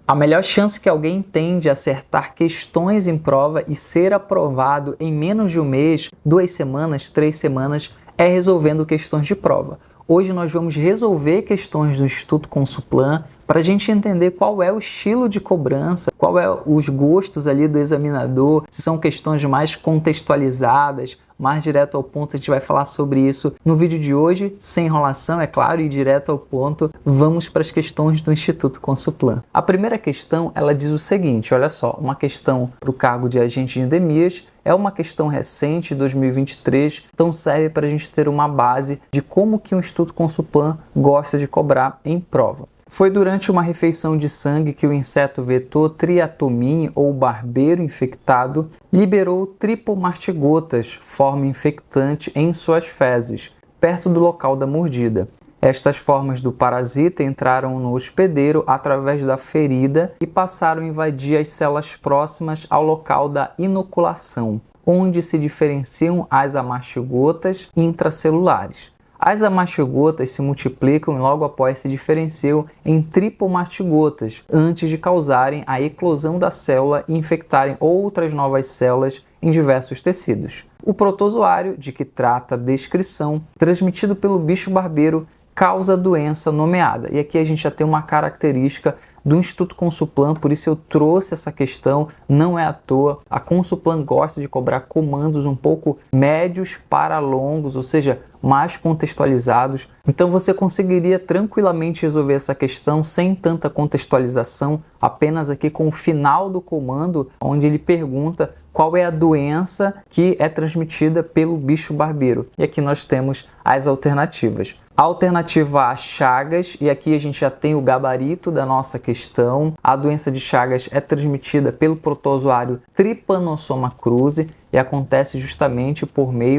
A melhor chance que alguém tem de acertar questões em prova e ser aprovado em menos de um mês, 2 semanas, 3 semanas, é resolvendo questões de prova. Hoje nós vamos resolver questões do Instituto Consuplan para a gente entender qual é o estilo de cobrança, qual é os gostos ali do examinador, se são questões mais contextualizadas, mais direto ao ponto. A gente vai falar sobre isso no vídeo de hoje, sem enrolação, é claro, e direto ao ponto. Vamos para as questões do Instituto Consuplan. A primeira questão, ela diz o seguinte, olha só, uma questão para o cargo de agente de endemias, é uma questão recente, 2023, então serve para a gente ter uma base de como que o Instituto Consuplan gosta de cobrar em prova. Foi durante uma refeição de sangue que o inseto vetor triatomine, ou barbeiro infectado, liberou tripomartigotas, forma infectante, em suas fezes, perto do local da mordida. Estas formas do parasita entraram no hospedeiro através da ferida e passaram a invadir as células próximas ao local da inoculação, onde se diferenciam as amastigotas intracelulares. As amastigotas se multiplicam e logo após se diferenciam em tripomartigotas, antes de causarem a eclosão da célula e infectarem outras novas células em diversos tecidos. O protozoário, de que trata a descrição, transmitido pelo bicho barbeiro, causa a doença nomeada. E aqui a gente já tem uma característica do Instituto Consuplan, por isso eu trouxe essa questão, não é à toa. A Consuplan gosta de cobrar comandos um pouco médios para longos, ou seja, mais contextualizados. Então você conseguiria tranquilamente resolver essa questão sem tanta contextualização, apenas aqui com o final do comando, onde ele pergunta qual é a doença que é transmitida pelo bicho barbeiro. E aqui nós temos as alternativas. A alternativa A, Chagas, e aqui a gente já tem o gabarito da nossa questão. A doença de Chagas é transmitida pelo protozoário Trypanosoma cruzi e acontece justamente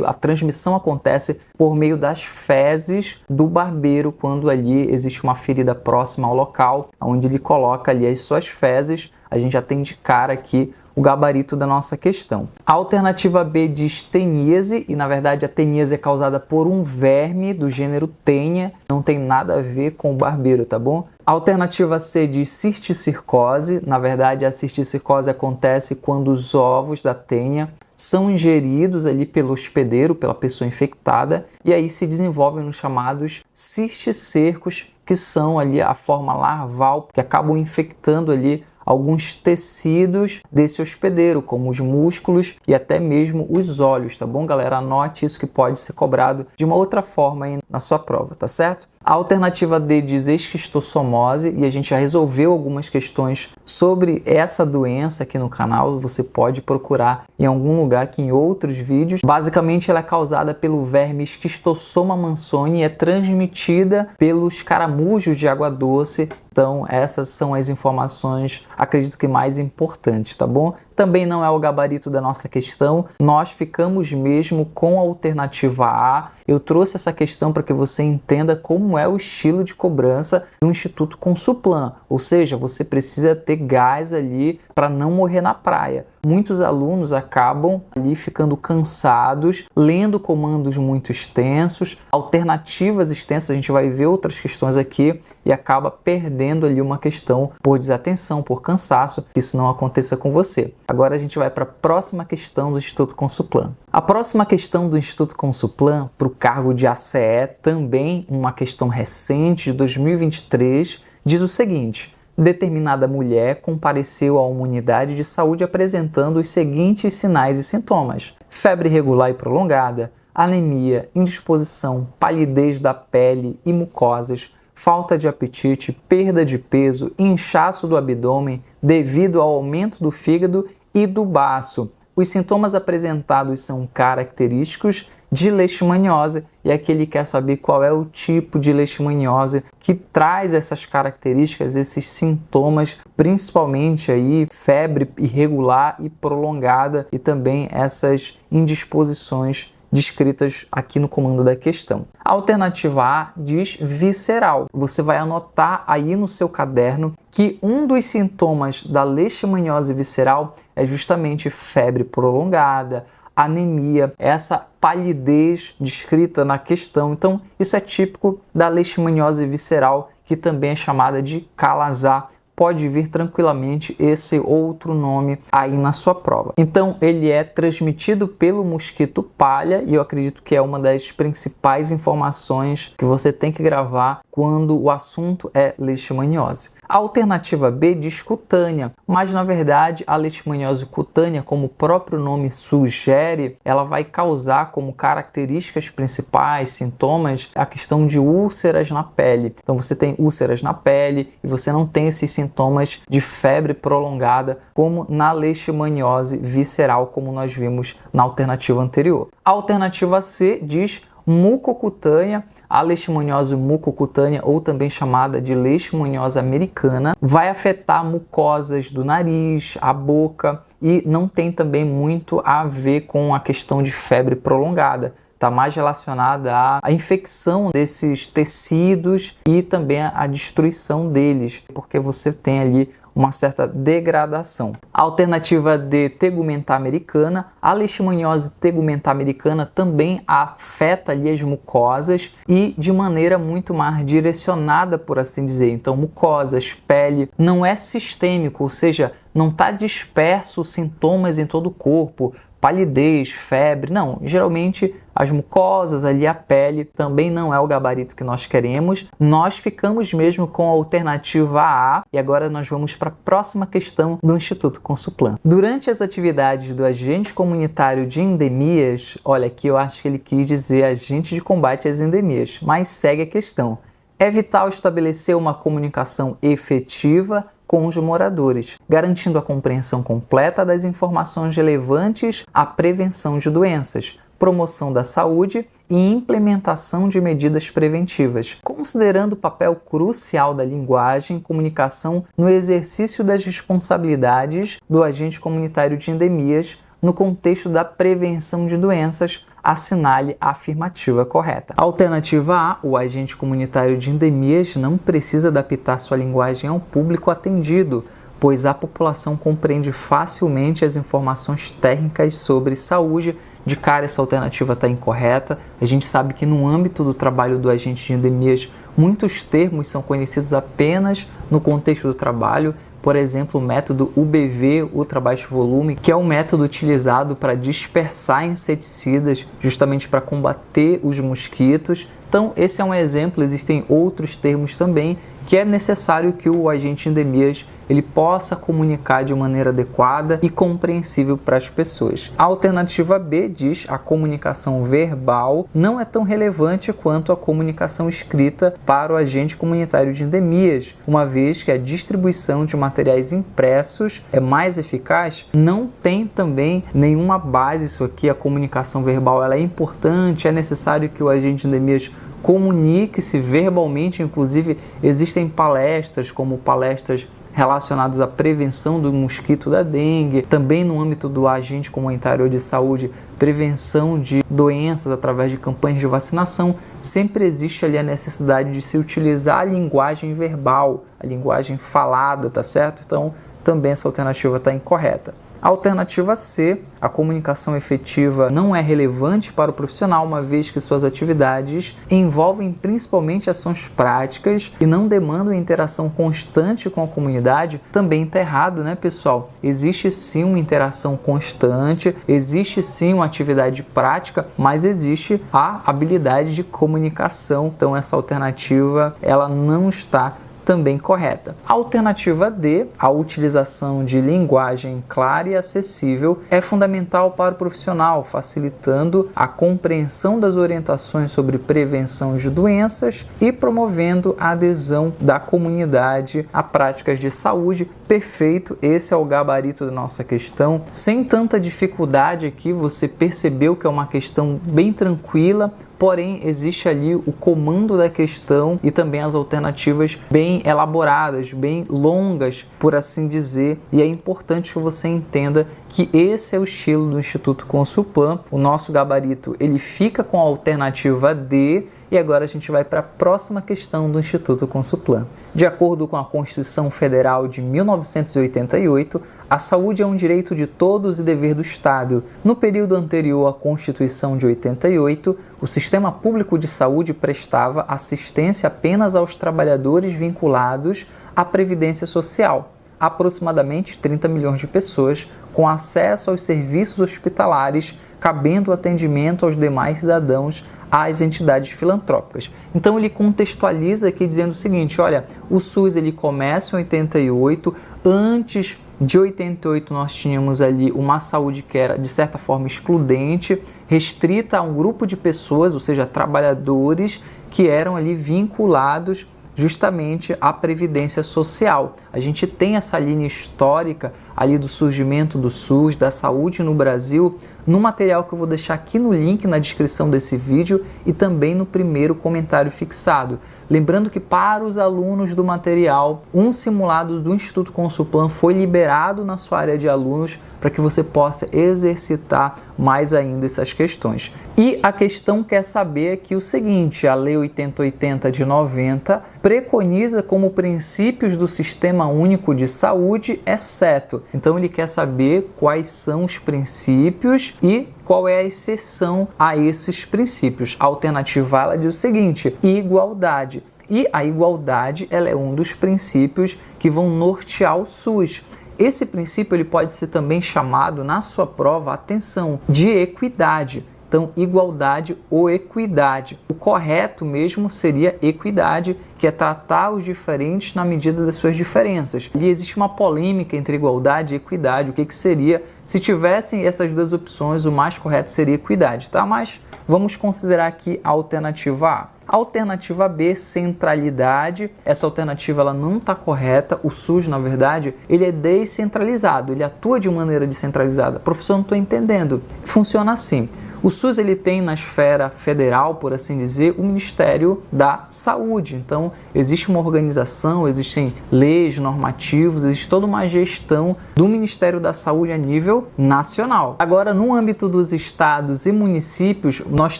a transmissão acontece por meio das fezes do barbeiro, quando ali existe uma ferida próxima ao local, onde ele coloca ali as suas fezes. A gente já tem de cara aqui o gabarito da nossa questão. A alternativa B diz teníase, e na verdade a teníase é causada por um verme do gênero Taenia, não tem nada a ver com o barbeiro, tá bom? A alternativa C diz cisticircose, na verdade a cisticircose acontece quando os ovos da Taenia são ingeridos ali pelo hospedeiro, pela pessoa infectada, e aí se desenvolvem nos chamados cisticercos, que são ali a forma larval, que acabam infectando ali alguns tecidos desse hospedeiro, como os músculos e até mesmo os olhos, tá bom, galera? Anote isso que pode ser cobrado de uma outra forma aí na sua prova, tá certo? A alternativa D diz esquistossomose, e a gente já resolveu algumas questões sobre essa doença aqui no canal, você pode procurar em algum lugar aqui em outros vídeos. Basicamente ela é causada pelo verme Esquistossoma mansoni e é transmitida pelos caramujos de água doce. Então essas são as informações, acredito que mais importantes, tá bom? Também não é o gabarito da nossa questão, nós ficamos mesmo com a alternativa A. Eu trouxe essa questão para que você entenda como é o estilo de cobrança do Instituto Consuplan, ou seja, você precisa ter gás ali para não morrer na praia. Muitos alunos acabam ali ficando cansados, lendo comandos muito extensos, alternativas extensas, a gente vai ver outras questões aqui, e acaba perdendo ali uma questão por desatenção, por cansaço, que isso não aconteça com você. Agora a gente vai para a próxima questão do Instituto Consuplan. A próxima questão do Instituto Consuplan, para o cargo de ACE, também uma questão recente, de 2023, diz o seguinte: determinada mulher compareceu a uma unidade de saúde apresentando os seguintes sinais e sintomas: febre regular e prolongada, anemia, indisposição, palidez da pele e mucosas, falta de apetite, perda de peso, inchaço do abdômen devido ao aumento do fígado e do baço. Os sintomas apresentados são característicos de leishmaniose, e aqui ele quer saber qual é o tipo de leishmaniose que traz essas características, esses sintomas, principalmente aí febre irregular e prolongada, e também essas indisposições descritas aqui no comando da questão. A alternativa A diz visceral. Você vai anotar aí no seu caderno que um dos sintomas da leishmaniose visceral é justamente febre prolongada, anemia, essa palidez descrita na questão. Então, isso é típico da leishmaniose visceral, que também é chamada de Kala-Azar pode vir tranquilamente esse outro nome aí na sua prova. Então, ele é transmitido pelo mosquito palha e eu acredito que é uma das principais informações que você tem que gravar quando o assunto é leishmaniose. A alternativa B diz cutânea, mas na verdade a leishmaniose cutânea, como o próprio nome sugere, ela vai causar como características principais, sintomas, a questão de úlceras na pele. Então você tem úlceras na pele e você não tem esses sintomas de febre prolongada como na leishmaniose visceral, como nós vimos na alternativa anterior. A alternativa C diz mucocutânea. A leishmaniose mucocutânea, ou também chamada de leishmaniose americana, vai afetar mucosas do nariz, a boca e não tem também muito a ver com a questão de febre prolongada. Está mais relacionada à infecção desses tecidos e também à destruição deles, porque você tem ali uma certa degradação. A alternativa D, tegumentar americana. A leishmaniose tegumentar americana também afeta ali as mucosas e de maneira muito mais direcionada, por assim dizer. Então, mucosas, pele, não é sistêmico, ou seja, não está disperso sintomas em todo o corpo, palidez, febre, não. Geralmente as mucosas, ali a pele, também não é o gabarito que nós queremos. Nós ficamos mesmo com a alternativa A e agora nós vamos para a próxima questão do Instituto Consuplan. Durante as atividades do agente comunitário de endemias, olha aqui eu acho que ele quis dizer agente de combate às endemias, mas segue a questão. É vital estabelecer uma comunicação efetiva com os moradores, garantindo a compreensão completa das informações relevantes à prevenção de doenças, promoção da saúde e implementação de medidas preventivas, considerando o papel crucial da linguagem e comunicação no exercício das responsabilidades do agente comunitário de endemias no contexto da prevenção de doenças. Assinale a afirmativa correta. Alternativa A, o agente comunitário de endemias não precisa adaptar sua linguagem ao público atendido, pois a população compreende facilmente as informações técnicas sobre saúde. De cara, essa alternativa está incorreta. A gente sabe que no âmbito do trabalho do agente de endemias, muitos termos são conhecidos apenas no contexto do trabalho. Por exemplo, o método UBV, ultra baixo volume, que é um método utilizado para dispersar inseticidas, justamente para combater os mosquitos. Então, esse é um exemplo, existem outros termos também que é necessário que o agente de endemias ele possa comunicar de maneira adequada e compreensível para as pessoas. A alternativa B diz a comunicação verbal não é tão relevante quanto a comunicação escrita para o agente comunitário de endemias, uma vez que a distribuição de materiais impressos é mais eficaz. Não tem também nenhuma base isso aqui, a comunicação verbal ela é importante, é necessário que o agente de endemias comunique-se verbalmente, inclusive existem palestras como palestras relacionadas à prevenção do mosquito da dengue, também no âmbito do agente comunitário de saúde, prevenção de doenças através de campanhas de vacinação, sempre existe ali a necessidade de se utilizar a linguagem verbal, a linguagem falada, tá certo? Então, também essa alternativa está incorreta. A alternativa C, a comunicação efetiva não é relevante para o profissional, uma vez que suas atividades envolvem principalmente ações práticas e não demandam interação constante com a comunidade. Também está errado, né, pessoal? Existe sim uma interação constante, existe sim uma atividade prática, mas existe a habilidade de comunicação. Então essa alternativa ela não está também correta. A alternativa D, a utilização de linguagem clara e acessível é fundamental para o profissional, facilitando a compreensão das orientações sobre prevenção de doenças e promovendo a adesão da comunidade a práticas de saúde. Perfeito, esse é o gabarito da nossa questão. Sem tanta dificuldade aqui, você percebeu que é uma questão bem tranquila, porém existe ali o comando da questão e também as alternativas bem elaboradas, bem longas, por assim dizer, e é importante que você entenda que esse é o estilo do Instituto Consuplan. O nosso gabarito ele fica com a alternativa D, e E agora a gente vai para a próxima questão do Instituto Consuplan. De acordo com a Constituição Federal de 1988, a saúde é um direito de todos e dever do Estado. No período anterior à Constituição de 88, o sistema público de saúde prestava assistência apenas aos trabalhadores vinculados à Previdência Social, aproximadamente 30 milhões de pessoas, com acesso aos serviços hospitalares, cabendo atendimento aos demais cidadãos às entidades filantrópicas. Então ele contextualiza aqui dizendo o seguinte, olha, o SUS ele começa em 88, antes de 88 nós tínhamos ali uma saúde que era de certa forma excludente, restrita a um grupo de pessoas, ou seja, trabalhadores que eram ali vinculados justamente à Previdência Social. A gente tem essa linha histórica ali do surgimento do SUS, da saúde no Brasil, no material que eu vou deixar aqui no link na descrição desse vídeo e também no primeiro comentário fixado. Lembrando que para os alunos do material, um simulado do Instituto Consuplan foi liberado na sua área de alunos para que você possa exercitar mais ainda essas questões. E a questão quer saber aqui o seguinte, a Lei 8080 de 90 preconiza como princípios do Sistema Único de Saúde, exceto. Então ele quer saber quais são os princípios e qual é a exceção a esses princípios. A alternativa ela diz o seguinte, igualdade. E a igualdade ela é um dos princípios que vão nortear o SUS. Esse princípio ele pode ser também chamado na sua prova, atenção, de equidade. Então, igualdade ou equidade. O correto mesmo seria equidade, que é tratar os diferentes na medida das suas diferenças. E existe uma polêmica entre igualdade e equidade. O que seria? Se tivessem essas duas opções, o mais correto seria equidade, tá? Mas vamos considerar aqui a alternativa A. A alternativa B, centralidade. Essa alternativa ela não está correta. O SUS, na verdade, ele é descentralizado. Ele atua de maneira descentralizada. Professor, não estou entendendo. Funciona assim. O SUS ele tem na esfera federal, por assim dizer, o Ministério da Saúde. Então, existe uma organização, existem leis, normativos, existe toda uma gestão do Ministério da Saúde a nível nacional. Agora, no âmbito dos estados e municípios, nós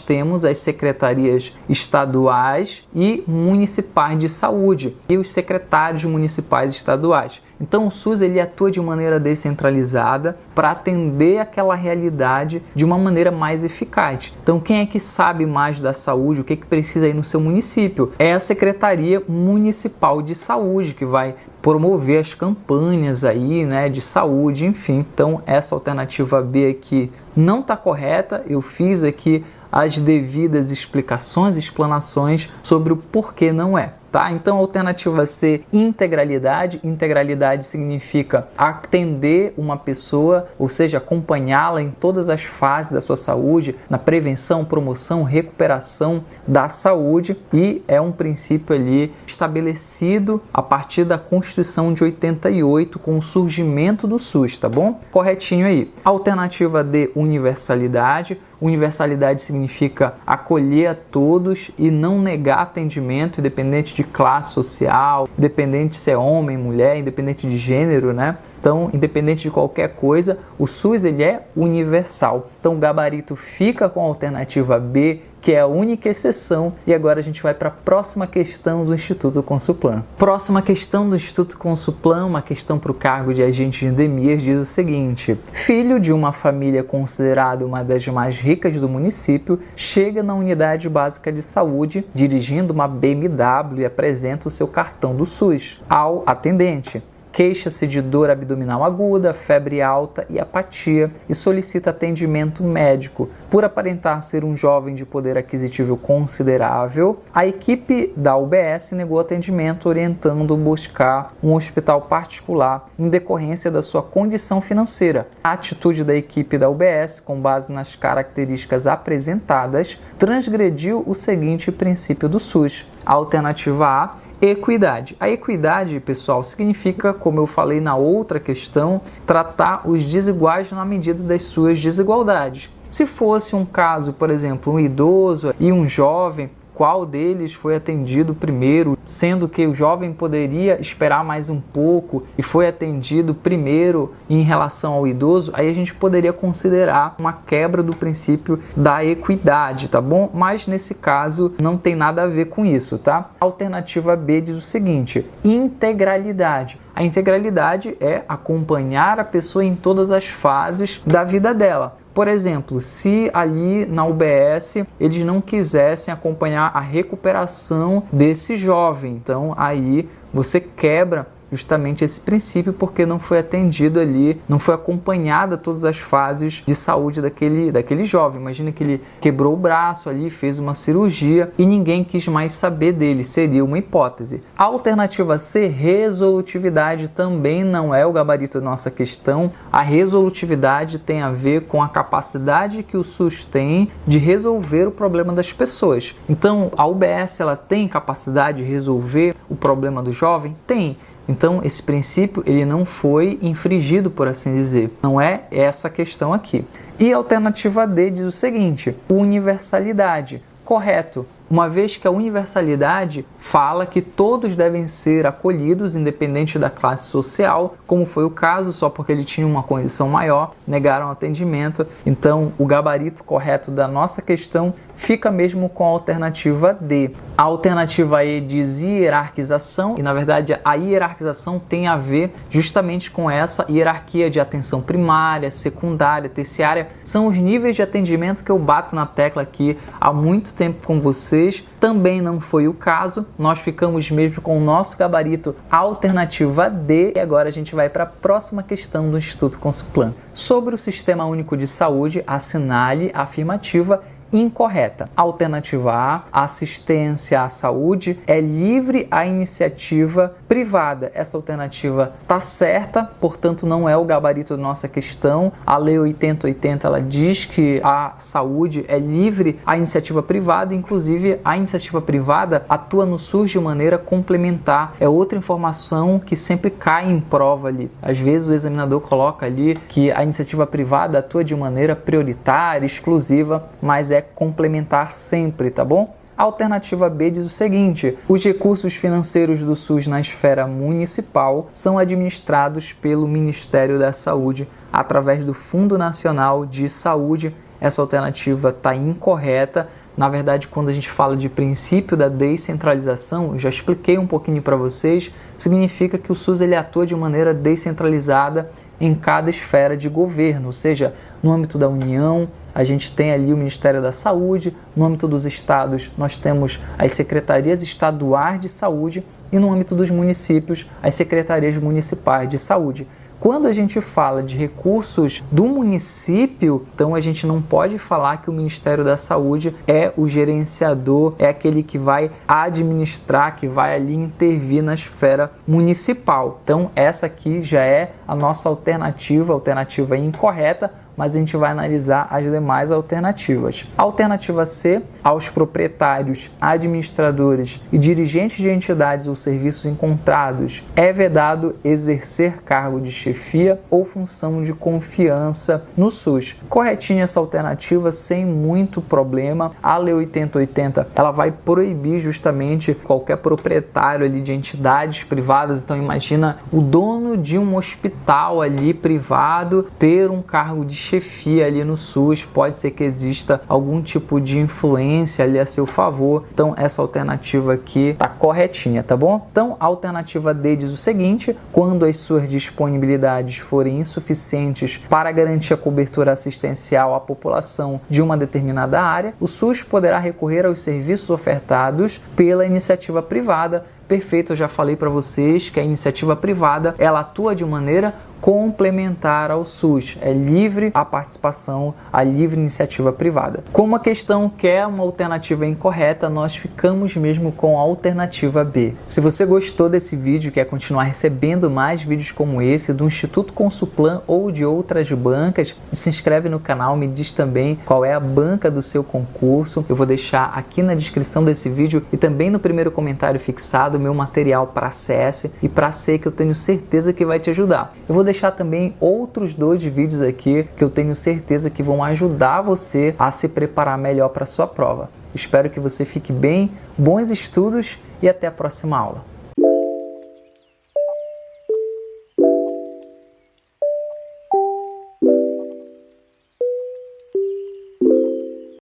temos as secretarias estaduais e municipais de saúde e os secretários municipais estaduais. Então o SUS ele atua de maneira descentralizada para atender aquela realidade de uma maneira mais eficaz. Então quem é que sabe mais da saúde, o que precisa aí no seu município? É a Secretaria Municipal de Saúde que vai promover as campanhas aí, né, de saúde, enfim. Então essa alternativa B aqui não está correta, eu fiz aqui as devidas explicações, explanações sobre o porquê não é. Tá? Então a alternativa C, integralidade. Integralidade significa atender uma pessoa, ou seja, acompanhá-la em todas as fases da sua saúde, na prevenção, promoção, recuperação da saúde, e é um princípio ali estabelecido a partir da Constituição de 88 com o surgimento do SUS, tá bom? Corretinho aí. Alternativa D, universalidade. Universalidade significa acolher a todos e não negar atendimento, independente de classe social, independente se é homem, mulher, independente de gênero, né? Então, independente de qualquer coisa, o SUS ele é universal. Então, o gabarito fica com a alternativa B, que é a única exceção, e agora a gente vai para a próxima questão do Instituto Consuplan. Próxima questão do Instituto Consuplan, uma questão para o cargo de agente de endemias, diz o seguinte: filho de uma família considerada uma das mais ricas do município, chega na unidade básica de saúde dirigindo uma BMW e apresenta o seu cartão do SUS ao atendente. Queixa-se de dor abdominal aguda, febre alta e apatia e solicita atendimento médico. Por aparentar ser um jovem de poder aquisitivo considerável, a equipe da UBS negou atendimento, orientando buscar um hospital particular em decorrência da sua condição financeira. A atitude da equipe da UBS, com base nas características apresentadas, transgrediu o seguinte princípio do SUS. A alternativa A, equidade. A equidade, pessoal, significa, como eu falei na outra questão, tratar os desiguais na medida das suas desigualdades. Se fosse um caso, por exemplo, um idoso e um jovem, qual deles foi atendido primeiro sendo que o jovem poderia esperar mais um pouco e foi atendido primeiro em relação ao idoso, aí a gente poderia considerar uma quebra do princípio da equidade, tá bom? Mas nesse caso não tem nada a ver com isso, tá? A alternativa B diz o seguinte: integralidade. A integralidade é acompanhar a pessoa em todas as fases da vida dela. Por exemplo, se ali na UBS eles não quisessem acompanhar a recuperação desse jovem, então aí você quebra justamente esse princípio porque não foi atendido ali, não foi acompanhada todas as fases de saúde daquele jovem. Imagina que ele quebrou o braço ali, fez uma cirurgia e ninguém quis mais saber dele, seria uma hipótese. A alternativa C, resolutividade, também não é o gabarito da nossa questão. A resolutividade tem a ver com a capacidade que o SUS tem de resolver o problema das pessoas. Então, a UBS ela tem capacidade de resolver o problema do jovem? Tem. Então, esse princípio ele não foi infringido, por assim dizer. Não é essa a questão aqui. E a alternativa D diz o seguinte: universalidade. Correto. Uma vez que a universalidade fala que todos devem ser acolhidos, independente da classe social, como foi o caso, só porque ele tinha uma condição maior, negaram atendimento. Então, o gabarito correto da nossa questão fica mesmo com a alternativa D. A alternativa E diz hierarquização, e na verdade a hierarquização tem a ver justamente com essa hierarquia de atenção primária, secundária, terciária. São os níveis de atendimento que eu bato na tecla aqui há muito tempo com vocês. Também não foi o caso, nós ficamos mesmo com o nosso gabarito alternativa D. E agora a gente vai para a próxima questão do Instituto Consulplan. Sobre o Sistema Único de Saúde, assinale a afirmativa incorreta. Alternativa A, assistência à saúde é livre à iniciativa privada. Essa alternativa está certa, portanto não é o gabarito da nossa questão. A Lei 8080 ela diz que a saúde é livre à iniciativa privada, inclusive a iniciativa privada atua no SUS de maneira complementar. É outra informação que sempre cai em prova ali. Às vezes o examinador coloca ali que a iniciativa privada atua de maneira prioritária, exclusiva, mas é complementar sempre, tá bom? A alternativa B diz o seguinte: os recursos financeiros do SUS na esfera municipal são administrados pelo Ministério da Saúde através do Fundo Nacional de Saúde. Essa alternativa está incorreta. Na verdade, quando a gente fala de princípio da descentralização, eu já expliquei um pouquinho para vocês, significa que o SUS ele atua de maneira descentralizada em cada esfera de governo, ou seja, no âmbito da União, a gente tem ali o Ministério da Saúde, no âmbito dos estados nós temos as secretarias estaduais de saúde e no âmbito dos municípios as secretarias municipais de saúde. Quando a gente fala de recursos do município, então a gente não pode falar que o Ministério da Saúde é o gerenciador, é aquele que vai administrar, que vai ali intervir na esfera municipal. Então essa aqui já é a nossa alternativa incorreta, mas a gente vai analisar as demais alternativas. Alternativa C, aos proprietários, administradores e dirigentes de entidades ou serviços encontrados é vedado exercer cargo de chefia ou função de confiança no SUS. Corretinha essa alternativa, sem muito problema. A Lei 8080, ela vai proibir justamente qualquer proprietário ali de entidades privadas. Então imagina o dono de um hospital ali privado ter um cargo de chefia ali no SUS, pode ser que exista algum tipo de influência ali a seu favor. Então essa alternativa aqui tá corretinha, tá bom? Então a alternativa D diz o seguinte: quando as suas disponibilidades forem insuficientes para garantir a cobertura assistencial à população de uma determinada área, o SUS poderá recorrer aos serviços ofertados pela iniciativa privada. Perfeito, eu já falei para vocês que a iniciativa privada ela atua de maneira complementar ao SUS, é livre a participação, a livre iniciativa privada. Como a questão quer uma alternativa incorreta, nós ficamos mesmo com a alternativa B. Se você gostou desse vídeo e quer continuar recebendo mais vídeos como esse do Instituto Consulplan ou de outras bancas, se inscreve no canal, me diz também qual é a banca do seu concurso. Eu vou deixar aqui na descrição desse vídeo e também no primeiro comentário fixado meu material para CS e para C, que eu tenho certeza que vai te ajudar. Eu vou deixar também outros 2 vídeos aqui que eu tenho certeza que vão ajudar você a se preparar melhor para a sua prova. Espero que você fique bem, bons estudos e até a próxima aula.